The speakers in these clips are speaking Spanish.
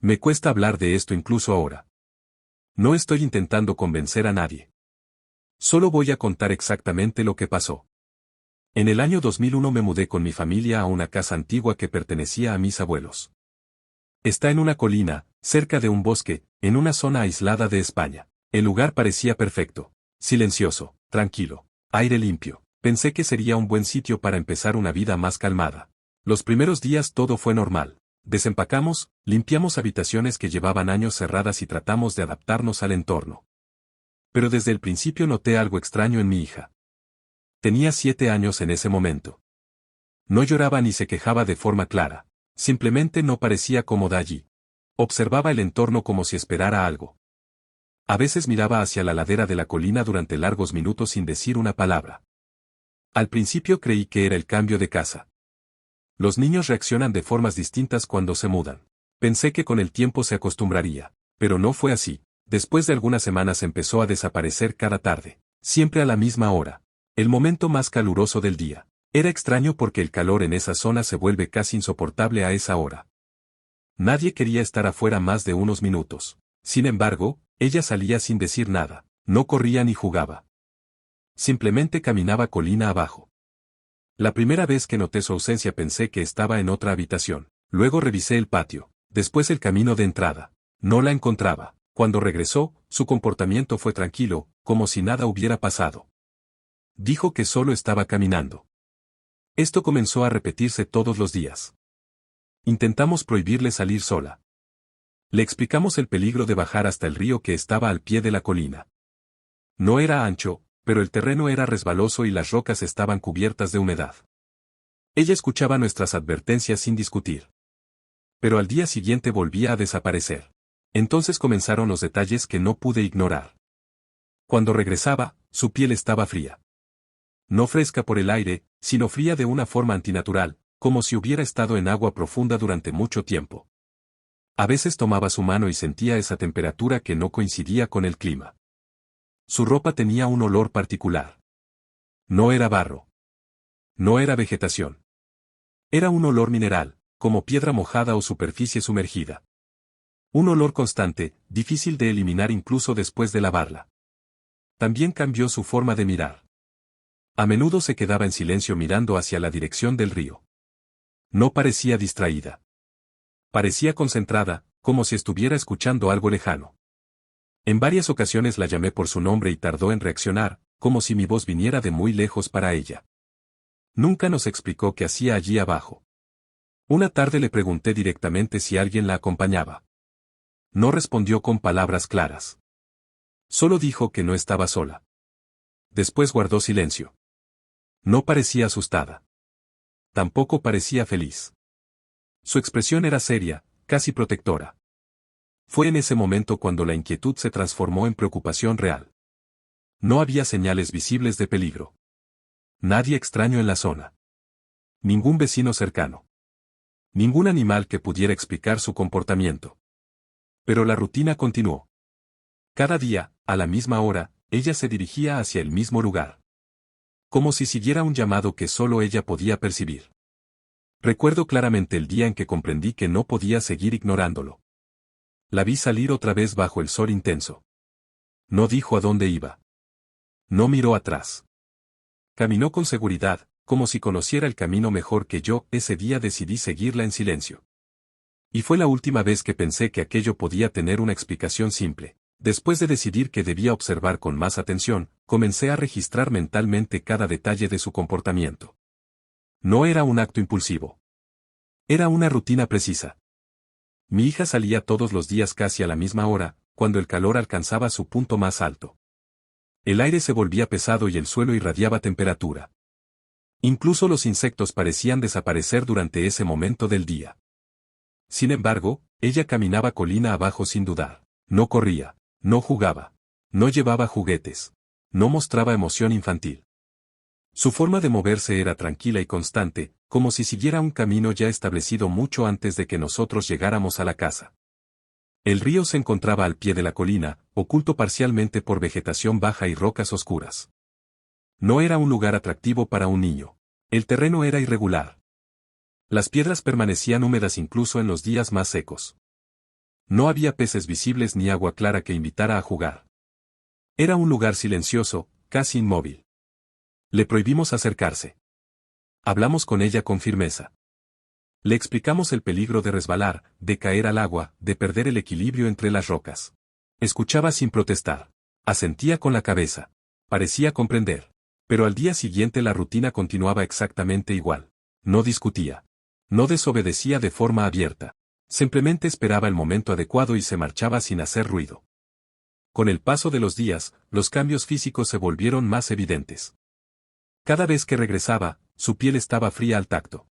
Me cuesta hablar de esto incluso ahora. No estoy intentando convencer a nadie. Solo voy a contar exactamente lo que pasó. En el año 2001 me mudé con mi familia a una casa antigua que pertenecía a mis abuelos. Está en una colina, cerca de un bosque, en una zona aislada de España. El lugar parecía perfecto, silencioso, tranquilo, aire limpio. Pensé que sería un buen sitio para empezar una vida más calmada. Los primeros días todo fue normal. Desempacamos, limpiamos habitaciones que llevaban años cerradas y tratamos de adaptarnos al entorno. Pero desde el principio noté algo extraño en mi hija. Tenía 7 años en ese momento. No lloraba ni se quejaba de forma clara. Simplemente no parecía cómoda allí. Observaba el entorno como si esperara algo. A veces miraba hacia la ladera de la colina durante largos minutos sin decir una palabra. Al principio creí que era el cambio de casa. Los niños reaccionan de formas distintas cuando se mudan. Pensé que con el tiempo se acostumbraría, pero no fue así. Después de algunas semanas empezó a desaparecer cada tarde, siempre a la misma hora, el momento más caluroso del día. Era extraño porque el calor en esa zona se vuelve casi insoportable a esa hora. Nadie quería estar afuera más de unos minutos. Sin embargo, ella salía sin decir nada, no corría ni jugaba. Simplemente caminaba colina abajo. La primera vez que noté su ausencia pensé que estaba en otra habitación. Luego revisé el patio, después el camino de entrada. No la encontraba. Cuando regresó, su comportamiento fue tranquilo, como si nada hubiera pasado. Dijo que solo estaba caminando. Esto comenzó a repetirse todos los días. Intentamos prohibirle salir sola. Le explicamos el peligro de bajar hasta el río que estaba al pie de la colina. No era ancho, pero el terreno era resbaloso y las rocas estaban cubiertas de humedad. Ella escuchaba nuestras advertencias sin discutir. Pero al día siguiente volvía a desaparecer. Entonces comenzaron los detalles que no pude ignorar. Cuando regresaba, su piel estaba fría. No fresca por el aire, sino fría de una forma antinatural, como si hubiera estado en agua profunda durante mucho tiempo. A veces tomaba su mano y sentía esa temperatura que no coincidía con el clima. Su ropa tenía un olor particular. No era barro. No era vegetación. Era un olor mineral, como piedra mojada o superficie sumergida. Un olor constante, difícil de eliminar incluso después de lavarla. También cambió su forma de mirar. A menudo se quedaba en silencio mirando hacia la dirección del río. No parecía distraída. Parecía concentrada, como si estuviera escuchando algo lejano. En varias ocasiones la llamé por su nombre y tardó en reaccionar, como si mi voz viniera de muy lejos para ella. Nunca nos explicó qué hacía allí abajo. Una tarde le pregunté directamente si alguien la acompañaba. No respondió con palabras claras. Solo dijo que no estaba sola. Después guardó silencio. No parecía asustada. Tampoco parecía feliz. Su expresión era seria, casi protectora. Fue en ese momento cuando la inquietud se transformó en preocupación real. No había señales visibles de peligro. Nadie extraño en la zona. Ningún vecino cercano. Ningún animal que pudiera explicar su comportamiento. Pero la rutina continuó. Cada día, a la misma hora, ella se dirigía hacia el mismo lugar. Como si siguiera un llamado que solo ella podía percibir. Recuerdo claramente el día en que comprendí que no podía seguir ignorándolo. La vi salir otra vez bajo el sol intenso. No dijo a dónde iba. No miró atrás. Caminó con seguridad, como si conociera el camino mejor que yo. Ese día decidí seguirla en silencio. Y fue la última vez que pensé que aquello podía tener una explicación simple. Después de decidir que debía observar con más atención, comencé a registrar mentalmente cada detalle de su comportamiento. No era un acto impulsivo. Era una rutina precisa. Mi hija salía todos los días casi a la misma hora, cuando el calor alcanzaba su punto más alto. El aire se volvía pesado y el suelo irradiaba temperatura. Incluso los insectos parecían desaparecer durante ese momento del día. Sin embargo, ella caminaba colina abajo sin dudar. No corría, no jugaba, no llevaba juguetes, no mostraba emoción infantil. Su forma de moverse era tranquila y constante, como si siguiera un camino ya establecido mucho antes de que nosotros llegáramos a la casa. El río se encontraba al pie de la colina, oculto parcialmente por vegetación baja y rocas oscuras. No era un lugar atractivo para un niño. El terreno era irregular. Las piedras permanecían húmedas incluso en los días más secos. No había peces visibles ni agua clara que invitara a jugar. Era un lugar silencioso, casi inmóvil. Le prohibimos acercarse. Hablamos con ella con firmeza. Le explicamos el peligro de resbalar, de caer al agua, de perder el equilibrio entre las rocas. Escuchaba sin protestar. Asentía con la cabeza. Parecía comprender. Pero al día siguiente la rutina continuaba exactamente igual. No discutía. No desobedecía de forma abierta. Simplemente esperaba el momento adecuado y se marchaba sin hacer ruido. Con el paso de los días, los cambios físicos se volvieron más evidentes. Cada vez que regresaba, su piel estaba fría al tacto.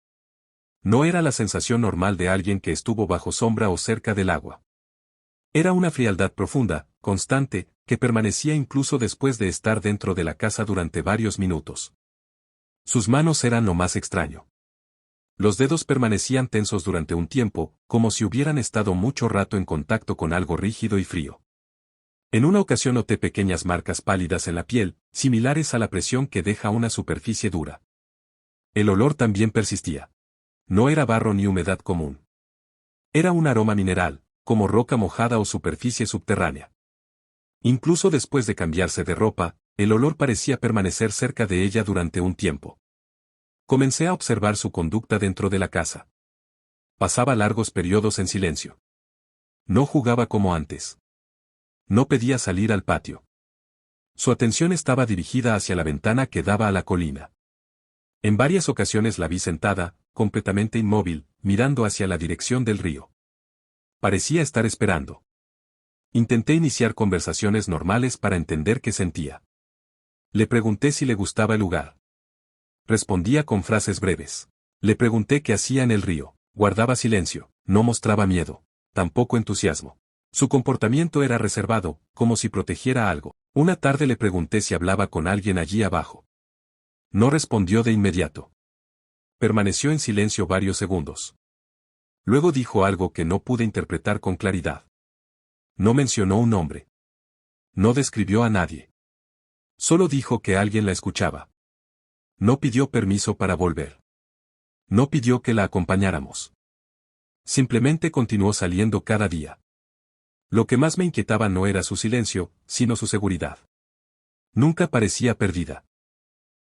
No era la sensación normal de alguien que estuvo bajo sombra o cerca del agua. Era una frialdad profunda, constante, que permanecía incluso después de estar dentro de la casa durante varios minutos. Sus manos eran lo más extraño. Los dedos permanecían tensos durante un tiempo, como si hubieran estado mucho rato en contacto con algo rígido y frío. En una ocasión noté pequeñas marcas pálidas en la piel, similares a la presión que deja una superficie dura. El olor también persistía. No era barro ni humedad común. Era un aroma mineral, como roca mojada o superficie subterránea. Incluso después de cambiarse de ropa, el olor parecía permanecer cerca de ella durante un tiempo. Comencé a observar su conducta dentro de la casa. Pasaba largos periodos en silencio. No jugaba como antes. No pedía salir al patio. Su atención estaba dirigida hacia la ventana que daba a la colina. En varias ocasiones la vi sentada, completamente inmóvil, mirando hacia la dirección del río. Parecía estar esperando. Intenté iniciar conversaciones normales para entender qué sentía. Le pregunté si le gustaba el lugar. Respondía con frases breves. Le pregunté qué hacía en el río. Guardaba silencio, no mostraba miedo, tampoco entusiasmo. Su comportamiento era reservado, como si protegiera algo. Una tarde le pregunté si hablaba con alguien allí abajo. No respondió de inmediato. Permaneció en silencio varios segundos. Luego dijo algo que no pude interpretar con claridad. No mencionó un nombre. No describió a nadie. Solo dijo que alguien la escuchaba. No pidió permiso para volver. No pidió que la acompañáramos. Simplemente continuó saliendo cada día. Lo que más me inquietaba no era su silencio, sino su seguridad. Nunca parecía perdida.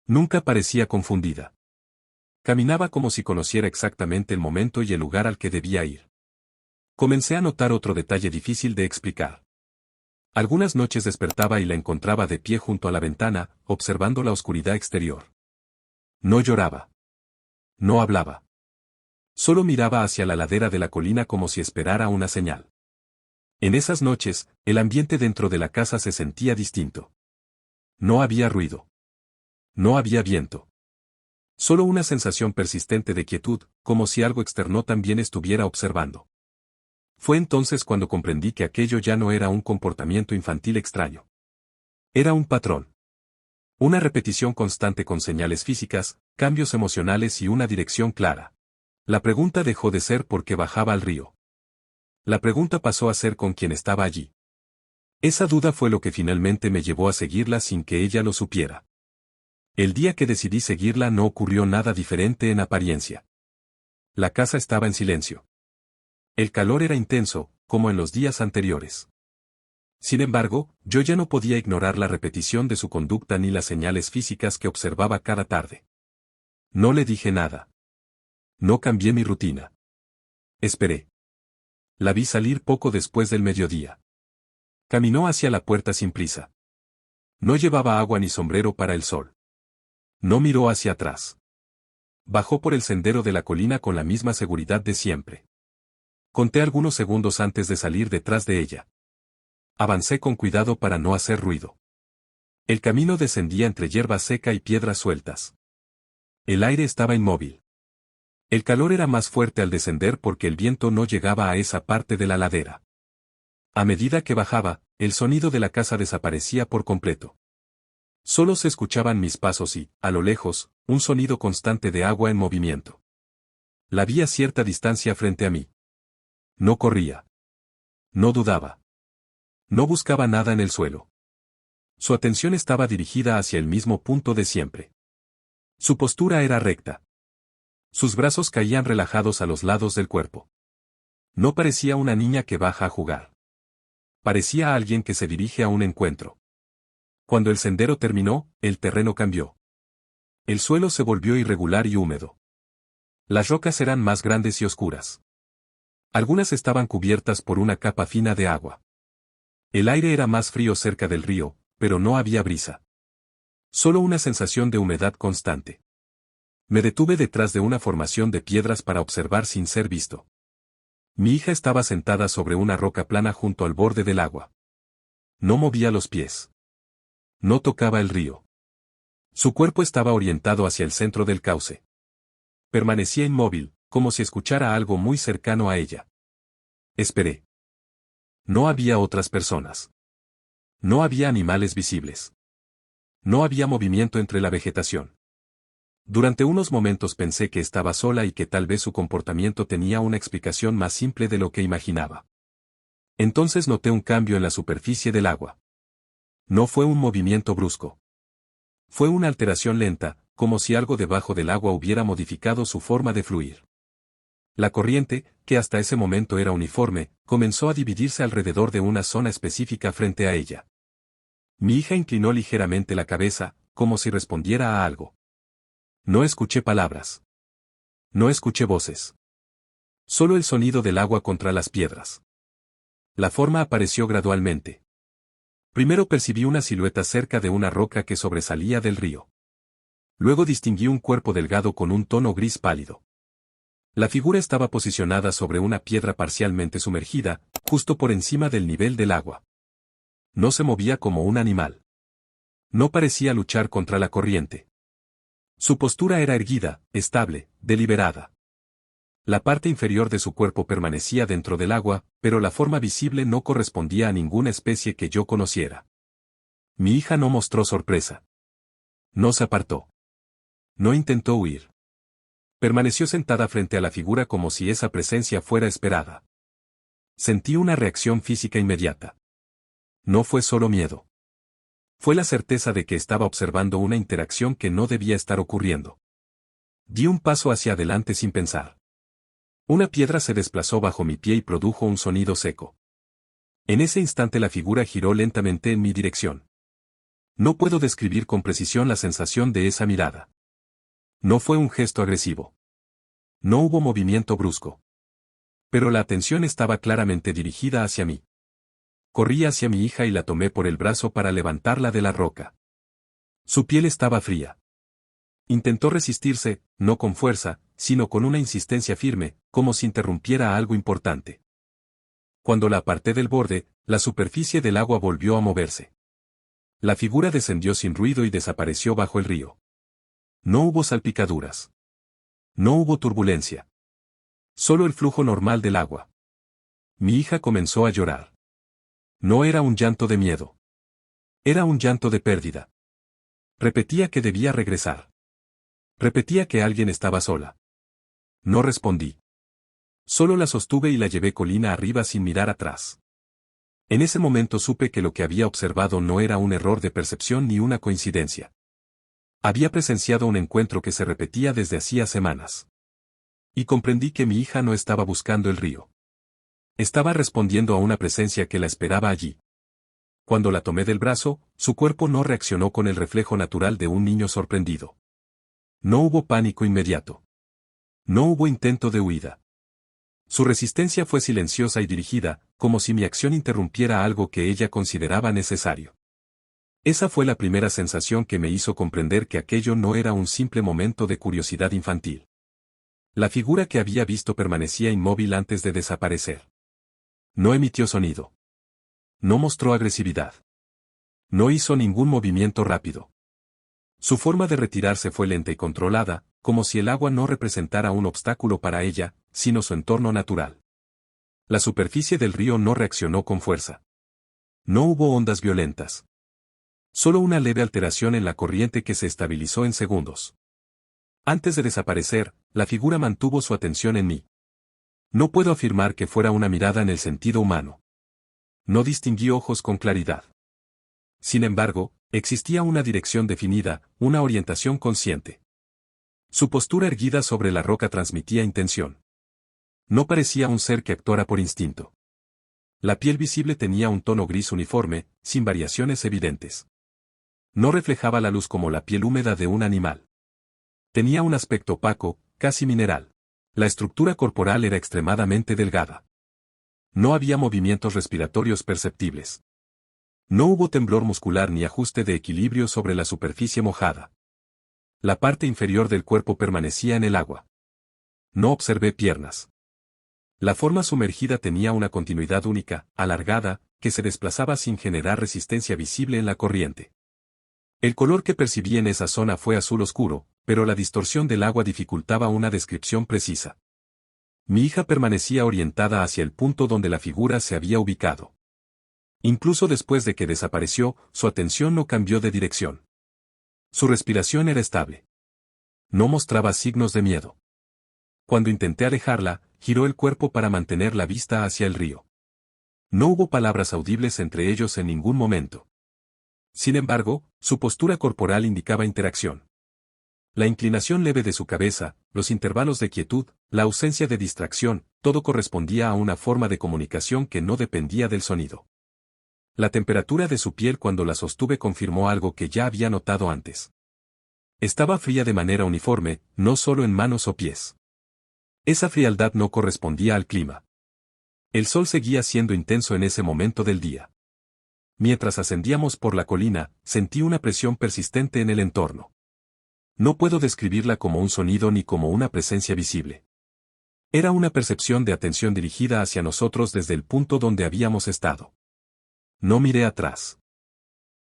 Nunca parecía confundida. Caminaba como si conociera exactamente el momento y el lugar al que debía ir. Comencé a notar otro detalle difícil de explicar. Algunas noches despertaba y la encontraba de pie junto a la ventana, observando la oscuridad exterior. No lloraba. No hablaba. Solo miraba hacia la ladera de la colina como si esperara una señal. En esas noches, el ambiente dentro de la casa se sentía distinto. No había ruido. No había viento. Solo una sensación persistente de quietud, como si algo externo también estuviera observando. Fue entonces cuando comprendí que aquello ya no era un comportamiento infantil extraño. Era un patrón. Una repetición constante con señales físicas, cambios emocionales y una dirección clara. La pregunta dejó de ser por qué bajaba al río. La pregunta pasó a ser con quién estaba allí. Esa duda fue lo que finalmente me llevó a seguirla sin que ella lo supiera. El día que decidí seguirla no ocurrió nada diferente en apariencia. La casa estaba en silencio. El calor era intenso, como en los días anteriores. Sin embargo, yo ya no podía ignorar la repetición de su conducta ni las señales físicas que observaba cada tarde. No le dije nada. No cambié mi rutina. Esperé. La vi salir poco después del mediodía. Caminó hacia la puerta sin prisa. No llevaba agua ni sombrero para el sol. No miró hacia atrás. Bajó por el sendero de la colina con la misma seguridad de siempre. Conté algunos segundos antes de salir detrás de ella. Avancé con cuidado para no hacer ruido. El camino descendía entre hierba seca y piedras sueltas. El aire estaba inmóvil. El calor era más fuerte al descender porque el viento no llegaba a esa parte de la ladera. A medida que bajaba, el sonido de la casa desaparecía por completo. Solo se escuchaban mis pasos y, a lo lejos, un sonido constante de agua en movimiento. La vi a cierta distancia frente a mí. No corría. No dudaba. No buscaba nada en el suelo. Su atención estaba dirigida hacia el mismo punto de siempre. Su postura era recta. Sus brazos caían relajados a los lados del cuerpo. No parecía una niña que baja a jugar. Parecía alguien que se dirige a un encuentro. Cuando el sendero terminó, el terreno cambió. El suelo se volvió irregular y húmedo. Las rocas eran más grandes y oscuras. Algunas estaban cubiertas por una capa fina de agua. El aire era más frío cerca del río, pero no había brisa. Solo una sensación de humedad constante. Me detuve detrás de una formación de piedras para observar sin ser visto. Mi hija estaba sentada sobre una roca plana junto al borde del agua. No movía los pies. No tocaba el río. Su cuerpo estaba orientado hacia el centro del cauce. Permanecía inmóvil, como si escuchara algo muy cercano a ella. Esperé. No había otras personas. No había animales visibles. No había movimiento entre la vegetación. Durante unos momentos pensé que estaba sola y que tal vez su comportamiento tenía una explicación más simple de lo que imaginaba. Entonces noté un cambio en la superficie del agua. No fue un movimiento brusco. Fue una alteración lenta, como si algo debajo del agua hubiera modificado su forma de fluir. La corriente, que hasta ese momento era uniforme, comenzó a dividirse alrededor de una zona específica frente a ella. Mi hija inclinó ligeramente la cabeza, como si respondiera a algo. No escuché palabras. No escuché voces. Solo el sonido del agua contra las piedras. La forma apareció gradualmente. Primero percibí una silueta cerca de una roca que sobresalía del río. Luego distinguí un cuerpo delgado con un tono gris pálido. La figura estaba posicionada sobre una piedra parcialmente sumergida, justo por encima del nivel del agua. No se movía como un animal. No parecía luchar contra la corriente. Su postura era erguida, estable, deliberada. La parte inferior de su cuerpo permanecía dentro del agua, pero la forma visible no correspondía a ninguna especie que yo conociera. Mi hija no mostró sorpresa. No se apartó. No intentó huir. Permaneció sentada frente a la figura como si esa presencia fuera esperada. Sentí una reacción física inmediata. No fue solo miedo. Fue la certeza de que estaba observando una interacción que no debía estar ocurriendo. Di un paso hacia adelante sin pensar. Una piedra se desplazó bajo mi pie y produjo un sonido seco. En ese instante la figura giró lentamente en mi dirección. No puedo describir con precisión la sensación de esa mirada. No fue un gesto agresivo. No hubo movimiento brusco. Pero la atención estaba claramente dirigida hacia mí. Corrí hacia mi hija y la tomé por el brazo para levantarla de la roca. Su piel estaba fría. Intentó resistirse, no con fuerza, sino con una insistencia firme, como si interrumpiera algo importante. Cuando la aparté del borde, la superficie del agua volvió a moverse. La figura descendió sin ruido y desapareció bajo el río. No hubo salpicaduras. No hubo turbulencia. Solo el flujo normal del agua. Mi hija comenzó a llorar. No era un llanto de miedo. Era un llanto de pérdida. Repetía que debía regresar. Repetía que alguien estaba sola. No respondí. Solo la sostuve y la llevé colina arriba sin mirar atrás. En ese momento supe que lo que había observado no era un error de percepción ni una coincidencia. Había presenciado un encuentro que se repetía desde hacía semanas. Y comprendí que mi hija no estaba buscando el río. Estaba respondiendo a una presencia que la esperaba allí. Cuando la tomé del brazo, su cuerpo no reaccionó con el reflejo natural de un niño sorprendido. No hubo pánico inmediato. No hubo intento de huida. Su resistencia fue silenciosa y dirigida, como si mi acción interrumpiera algo que ella consideraba necesario. Esa fue la primera sensación que me hizo comprender que aquello no era un simple momento de curiosidad infantil. La figura que había visto permanecía inmóvil antes de desaparecer. No emitió sonido. No mostró agresividad. No hizo ningún movimiento rápido. Su forma de retirarse fue lenta y controlada, como si el agua no representara un obstáculo para ella, sino su entorno natural. La superficie del río no reaccionó con fuerza. No hubo ondas violentas. Solo una leve alteración en la corriente que se estabilizó en segundos. Antes de desaparecer, la figura mantuvo su atención en mí. No puedo afirmar que fuera una mirada en el sentido humano. No distinguí ojos con claridad. Sin embargo, existía una dirección definida, una orientación consciente. Su postura erguida sobre la roca transmitía intención. No parecía un ser que actuara por instinto. La piel visible tenía un tono gris uniforme, sin variaciones evidentes. No reflejaba la luz como la piel húmeda de un animal. Tenía un aspecto opaco, casi mineral. La estructura corporal era extremadamente delgada. No había movimientos respiratorios perceptibles. No hubo temblor muscular ni ajuste de equilibrio sobre la superficie mojada. La parte inferior del cuerpo permanecía en el agua. No observé piernas. La forma sumergida tenía una continuidad única, alargada, que se desplazaba sin generar resistencia visible en la corriente. El color que percibí en esa zona fue azul oscuro, pero la distorsión del agua dificultaba una descripción precisa. Mi hija permanecía orientada hacia el punto donde la figura se había ubicado. Incluso después de que desapareció, su atención no cambió de dirección. Su respiración era estable. No mostraba signos de miedo. Cuando intenté alejarla, giró el cuerpo para mantener la vista hacia el río. No hubo palabras audibles entre ellos en ningún momento. Sin embargo, su postura corporal indicaba interacción. La inclinación leve de su cabeza, los intervalos de quietud, la ausencia de distracción, todo correspondía a una forma de comunicación que no dependía del sonido. La temperatura de su piel cuando la sostuve confirmó algo que ya había notado antes. Estaba fría de manera uniforme, no solo en manos o pies. Esa frialdad no correspondía al clima. El sol seguía siendo intenso en ese momento del día. Mientras ascendíamos por la colina, sentí una presión persistente en el entorno. No puedo describirla como un sonido ni como una presencia visible. Era una percepción de atención dirigida hacia nosotros desde el punto donde habíamos estado. No miré atrás.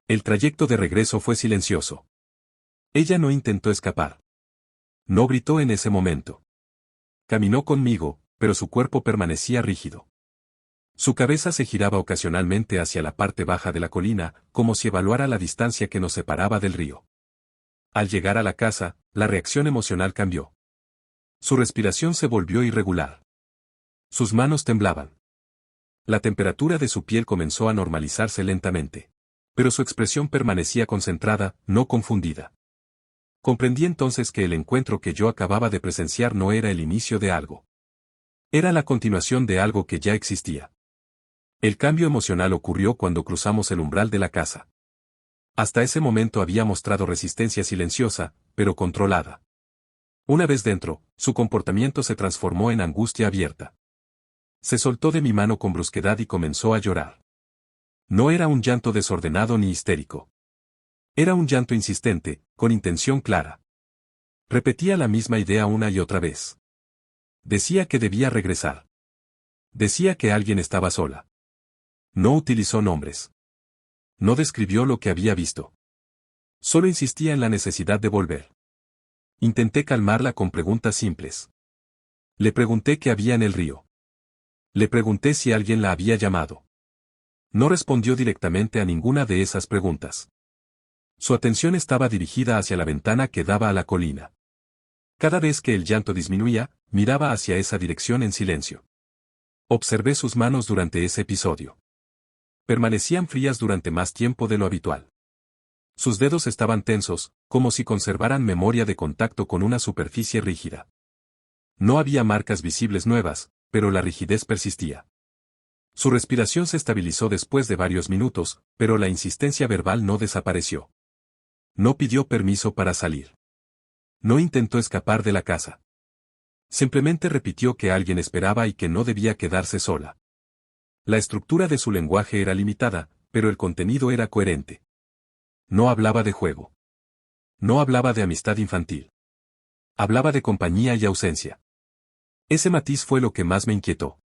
El trayecto de regreso fue silencioso. Ella no intentó escapar. No gritó en ese momento. Caminó conmigo, pero su cuerpo permanecía rígido. Su cabeza se giraba ocasionalmente hacia la parte baja de la colina, como si evaluara la distancia que nos separaba del río. Al llegar a la casa, la reacción emocional cambió. Su respiración se volvió irregular. Sus manos temblaban. La temperatura de su piel comenzó a normalizarse lentamente. Pero su expresión permanecía concentrada, no confundida. Comprendí entonces que el encuentro que yo acababa de presenciar no era el inicio de algo. Era la continuación de algo que ya existía. El cambio emocional ocurrió cuando cruzamos el umbral de la casa. Hasta ese momento había mostrado resistencia silenciosa, pero controlada. Una vez dentro, su comportamiento se transformó en angustia abierta. Se soltó de mi mano con brusquedad y comenzó a llorar. No era un llanto desordenado ni histérico. Era un llanto insistente, con intención clara. Repetía la misma idea una y otra vez. Decía que debía regresar. Decía que alguien estaba sola. No utilizó nombres. No describió lo que había visto. Solo insistía en la necesidad de volver. Intenté calmarla con preguntas simples. Le pregunté qué había en el río. Le pregunté si alguien la había llamado. No respondió directamente a ninguna de esas preguntas. Su atención estaba dirigida hacia la ventana que daba a la colina. Cada vez que el llanto disminuía, miraba hacia esa dirección en silencio. Observé sus manos durante ese episodio. Permanecían frías durante más tiempo de lo habitual. Sus dedos estaban tensos, como si conservaran memoria de contacto con una superficie rígida. No había marcas visibles nuevas, pero la rigidez persistía. Su respiración se estabilizó después de varios minutos, pero la insistencia verbal no desapareció. No pidió permiso para salir. No intentó escapar de la casa. Simplemente repitió que alguien esperaba y que no debía quedarse sola. La estructura de su lenguaje era limitada, pero el contenido era coherente. No hablaba de juego. No hablaba de amistad infantil. Hablaba de compañía y ausencia. Ese matiz fue lo que más me inquietó.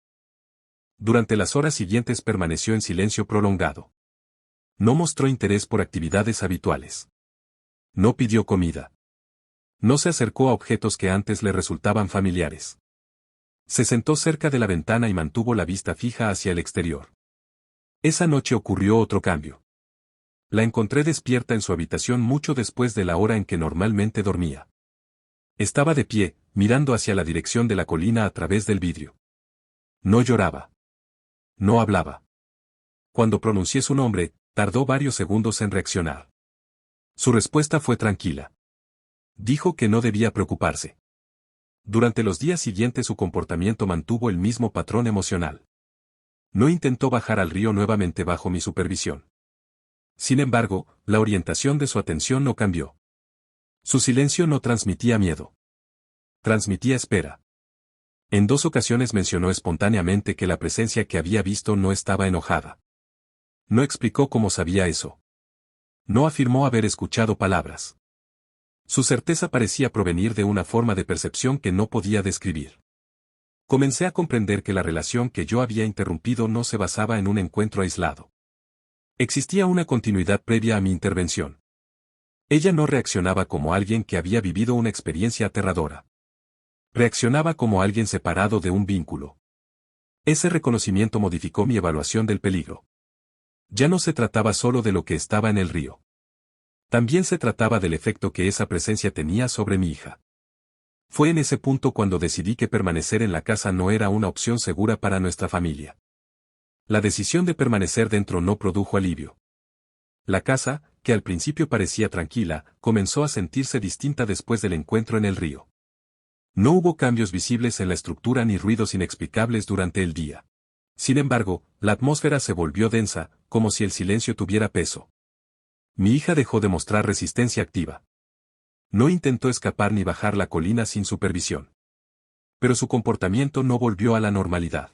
Durante las horas siguientes permaneció en silencio prolongado. No mostró interés por actividades habituales. No pidió comida. No se acercó a objetos que antes le resultaban familiares. Se sentó cerca de la ventana y mantuvo la vista fija hacia el exterior. Esa noche ocurrió otro cambio. La encontré despierta en su habitación mucho después de la hora en que normalmente dormía. Estaba de pie, mirando hacia la dirección de la colina a través del vidrio. No lloraba. No hablaba. Cuando pronuncié su nombre, tardó varios segundos en reaccionar. Su respuesta fue tranquila. Dijo que no debía preocuparse. Durante los días siguientes su comportamiento mantuvo el mismo patrón emocional. No intentó bajar al río nuevamente bajo mi supervisión. Sin embargo, la orientación de su atención no cambió. Su silencio no transmitía miedo. Transmitía espera. En 2 ocasiones mencionó espontáneamente que la presencia que había visto no estaba enojada. No explicó cómo sabía eso. No afirmó haber escuchado palabras. Su certeza parecía provenir de una forma de percepción que no podía describir. Comencé a comprender que la relación que yo había interrumpido no se basaba en un encuentro aislado. Existía una continuidad previa a mi intervención. Ella no reaccionaba como alguien que había vivido una experiencia aterradora. Reaccionaba como alguien separado de un vínculo. Ese reconocimiento modificó mi evaluación del peligro. Ya no se trataba solo de lo que estaba en el río. También se trataba del efecto que esa presencia tenía sobre mi hija. Fue en ese punto cuando decidí que permanecer en la casa no era una opción segura para nuestra familia. La decisión de permanecer dentro no produjo alivio. La casa, que al principio parecía tranquila, comenzó a sentirse distinta después del encuentro en el río. No hubo cambios visibles en la estructura ni ruidos inexplicables durante el día. Sin embargo, la atmósfera se volvió densa, como si el silencio tuviera peso. Mi hija dejó de mostrar resistencia activa. No intentó escapar ni bajar la colina sin supervisión. Pero su comportamiento no volvió a la normalidad.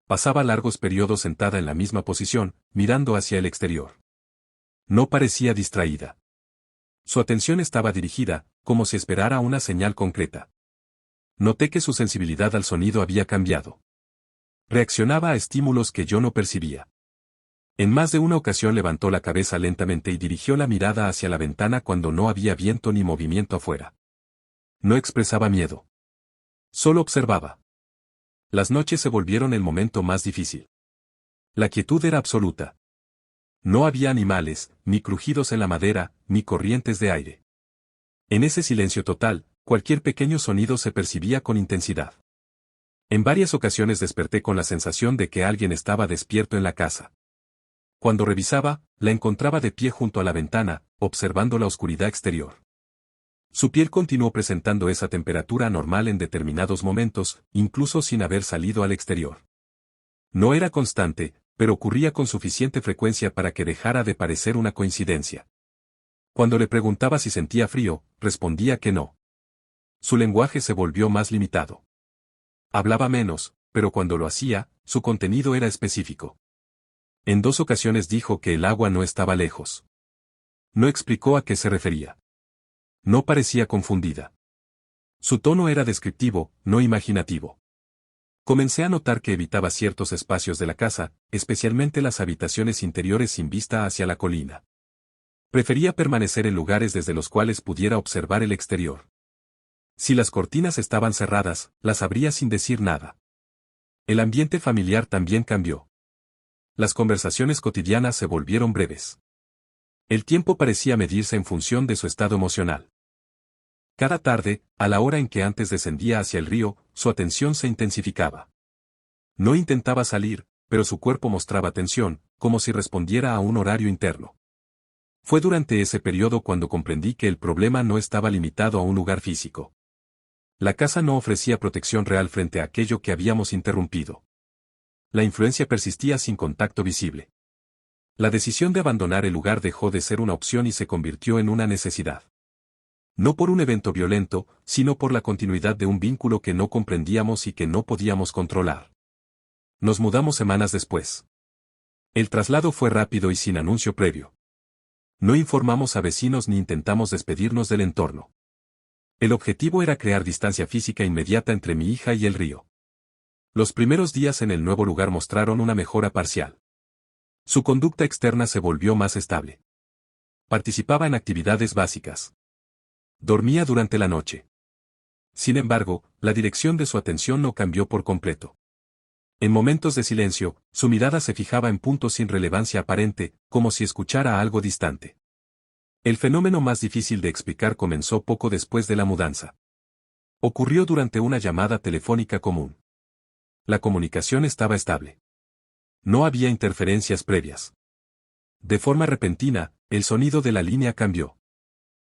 Pasaba largos periodos sentada en la misma posición, mirando hacia el exterior. No parecía distraída. Su atención estaba dirigida, como si esperara una señal concreta. Noté que su sensibilidad al sonido había cambiado. Reaccionaba a estímulos que yo no percibía. En más de una ocasión levantó la cabeza lentamente y dirigió la mirada hacia la ventana cuando no había viento ni movimiento afuera. No expresaba miedo. Solo observaba. Las noches se volvieron el momento más difícil. La quietud era absoluta. No había animales, ni crujidos en la madera, ni corrientes de aire. En ese silencio total, cualquier pequeño sonido se percibía con intensidad. En varias ocasiones desperté con la sensación de que alguien estaba despierto en la casa. Cuando revisaba, la encontraba de pie junto a la ventana, observando la oscuridad exterior. Su piel continuó presentando esa temperatura normal en determinados momentos, incluso sin haber salido al exterior. No era constante, pero ocurría con suficiente frecuencia para que dejara de parecer una coincidencia. Cuando le preguntaba si sentía frío, respondía que no. Su lenguaje se volvió más limitado. Hablaba menos, pero cuando lo hacía, su contenido era específico. En 2 ocasiones dijo que el agua no estaba lejos. No explicó a qué se refería. No parecía confundida. Su tono era descriptivo, no imaginativo. Comencé a notar que evitaba ciertos espacios de la casa, especialmente las habitaciones interiores sin vista hacia la colina. Prefería permanecer en lugares desde los cuales pudiera observar el exterior. Si las cortinas estaban cerradas, las abría sin decir nada. El ambiente familiar también cambió. Las conversaciones cotidianas se volvieron breves. El tiempo parecía medirse en función de su estado emocional. Cada tarde, a la hora en que antes descendía hacia el río, su atención se intensificaba. No intentaba salir, pero su cuerpo mostraba tensión, como si respondiera a un horario interno. Fue durante ese periodo cuando comprendí que el problema no estaba limitado a un lugar físico. La casa no ofrecía protección real frente a aquello que habíamos interrumpido. La influencia persistía sin contacto visible. La decisión de abandonar el lugar dejó de ser una opción y se convirtió en una necesidad. No por un evento violento, sino por la continuidad de un vínculo que no comprendíamos y que no podíamos controlar. Nos mudamos semanas después. El traslado fue rápido y sin anuncio previo. No informamos a vecinos ni intentamos despedirnos del entorno. El objetivo era crear distancia física inmediata entre mi hija y el río. Los primeros días en el nuevo lugar mostraron una mejora parcial. Su conducta externa se volvió más estable. Participaba en actividades básicas. Dormía durante la noche. Sin embargo, la dirección de su atención no cambió por completo. En momentos de silencio, su mirada se fijaba en puntos sin relevancia aparente, como si escuchara algo distante. El fenómeno más difícil de explicar comenzó poco después de la mudanza. Ocurrió durante una llamada telefónica común. La comunicación estaba estable. No había interferencias previas. De forma repentina, el sonido de la línea cambió.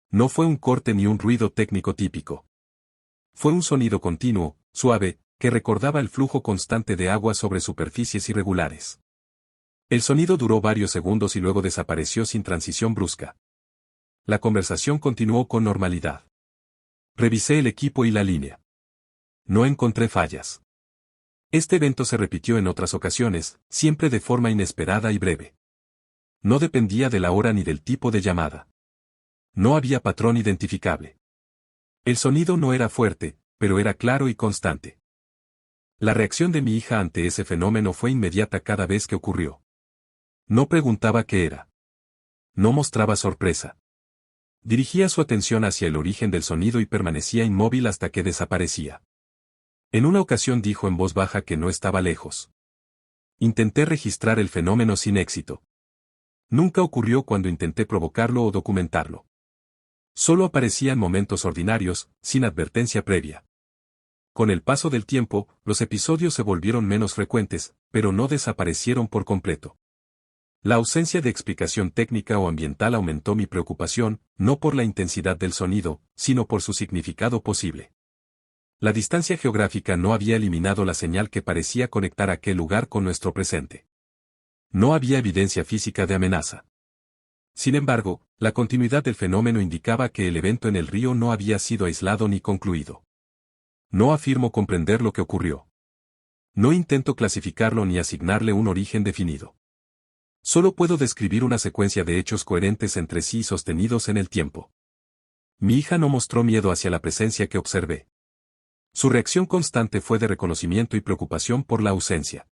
No fue un corte ni un ruido técnico típico. Fue un sonido continuo, suave, que recordaba el flujo constante de agua sobre superficies irregulares. El sonido duró varios segundos y luego desapareció sin transición brusca. La conversación continuó con normalidad. Revisé el equipo y la línea. No encontré fallas. Este evento se repitió en otras ocasiones, siempre de forma inesperada y breve. No dependía de la hora ni del tipo de llamada. No había patrón identificable. El sonido no era fuerte, pero era claro y constante. La reacción de mi hija ante ese fenómeno fue inmediata cada vez que ocurrió. No preguntaba qué era. No mostraba sorpresa. Dirigía su atención hacia el origen del sonido y permanecía inmóvil hasta que desaparecía. En una ocasión dijo en voz baja que no estaba lejos. Intenté registrar el fenómeno sin éxito. Nunca ocurrió cuando intenté provocarlo o documentarlo. Solo aparecía en momentos ordinarios, sin advertencia previa. Con el paso del tiempo, los episodios se volvieron menos frecuentes, pero no desaparecieron por completo. La ausencia de explicación técnica o ambiental aumentó mi preocupación, no por la intensidad del sonido, sino por su significado posible. La distancia geográfica no había eliminado la señal que parecía conectar aquel lugar con nuestro presente. No había evidencia física de amenaza. Sin embargo, la continuidad del fenómeno indicaba que el evento en el río no había sido aislado ni concluido. No afirmo comprender lo que ocurrió. No intento clasificarlo ni asignarle un origen definido. Solo puedo describir una secuencia de hechos coherentes entre sí y sostenidos en el tiempo. Mi hija no mostró miedo hacia la presencia que observé. Su reacción constante fue de reconocimiento y preocupación por la ausencia.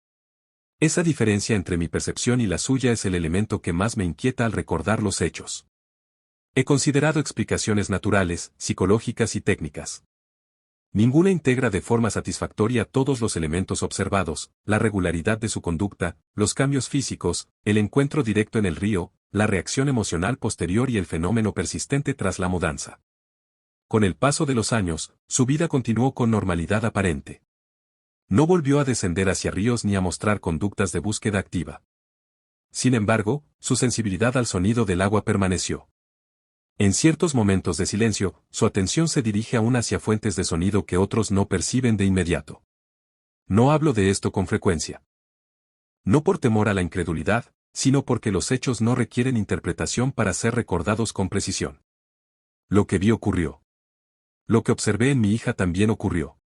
Esa diferencia entre mi percepción y la suya es el elemento que más me inquieta al recordar los hechos. He considerado explicaciones naturales, psicológicas y técnicas. Ninguna integra de forma satisfactoria todos los elementos observados, la regularidad de su conducta, los cambios físicos, el encuentro directo en el río, la reacción emocional posterior y el fenómeno persistente tras la mudanza. Con el paso de los años, su vida continuó con normalidad aparente. No volvió a descender hacia ríos ni a mostrar conductas de búsqueda activa. Sin embargo, su sensibilidad al sonido del agua permaneció. En ciertos momentos de silencio, su atención se dirige aún hacia fuentes de sonido que otros no perciben de inmediato. No hablo de esto con frecuencia. No por temor a la incredulidad, sino porque los hechos no requieren interpretación para ser recordados con precisión. Lo que vi ocurrió. Lo que observé en mi hija también ocurrió.